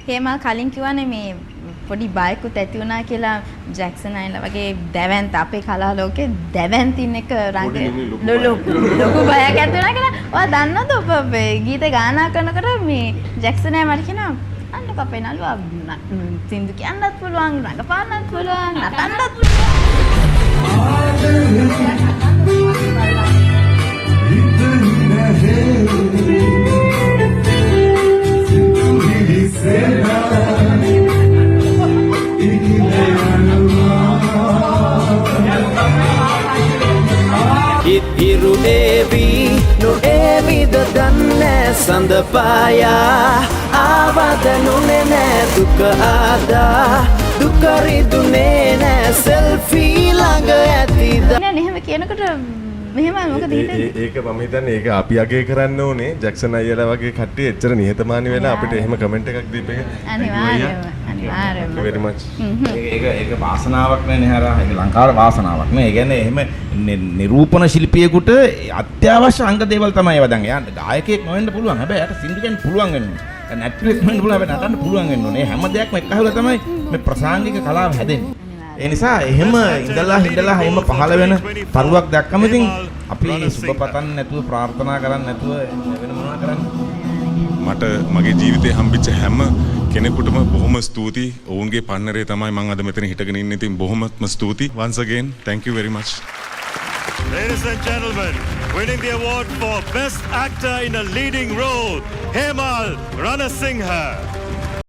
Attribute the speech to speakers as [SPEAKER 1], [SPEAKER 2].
[SPEAKER 1] හේමල් කලින් කිව්වනේ මේ පොඩි බයකුත් ඇති වුණා කියලා ජැක්සන් අයිලා වගේ දැවැන්ත අපේ කලා ලෝකේ දැවැන්තින් එක රඟ ලොකු බයක් ඇති වුණා කියලා. ඔයා දන්නවද ඔබ ගීත ගායනා කරනකොට මේ ජැක්සන් අය මට කියනවා අන්නක අපේ නළුවා සින්දු කියන්නත් පුළුවන් රඟපාන්නත් පුළුවන් නටන්නත්
[SPEAKER 2] Hiru evi no evi dodanne sandapaya avada nune duka ada dukari dune ne selfie langa atida
[SPEAKER 1] නේ එහෙම කියනකොට මෙහෙම මොකද හිතන්නේ
[SPEAKER 3] ඒක මම හිතන්නේ ඒක අපි අගය කරන්න ඕනේ ජැක්සන් අයියලා වගේ කට්ටිය එච්චර නිහතමානී වෙලා අපිට එහෙම කමෙන්ට් එකක් දීපේක
[SPEAKER 1] අනිවාර්යයෙන්ම
[SPEAKER 3] very much
[SPEAKER 4] ඒක වාසනාවක් නේ හරහා ඒක ලංකාවේ වාසනාවක් නේ. ඒ කියන්නේ එහෙම නිරූපණ ශිල්පියෙකුට අත්‍යවශ්‍ය අංග දේවල් තමයි ඒවා දැන්. එයා ගායකයෙක් නොවෙන්න පුළුවන්. හැබැයි එයාට සින්දු කියන්න පුළුවන් වෙන්න ඕනේ. නැට්ටුවෙක් නොවෙන්න පුළුවන්. හැබැයි නටන්න පුළුවන් වෙන්න ඕනේ. හැම දෙයක්ම එකහුවලා තමයි මේ ප්‍රසංගික කලාව හැදෙන්නේ. ඒ නිසා එහෙම ඉඳලා එහෙම පහළ වෙන තරුවක් දැක්කම ඉතින් අපි සුබ පතන්න නැතුව ප්‍රාර්ථනා කරන්න නැතුව වෙන මොනවා කරන්නේ.
[SPEAKER 3] මට මගේ ජීවිතේ හම්බෙච්ච හැම කෙනෙකුටම බොහොම ස්තුතියි. ඔවුන්ගේ පන්නරේ තමයි මම අද මෙතන හිටගෙන ඉන්නේ. ඉතින් බොහොමත්ම ස්තුතියි. Once again, thank you very much.
[SPEAKER 5] Ladies and gentlemen, winning the award for Best Actor in a Leading Role, Hemal Ranasinghe.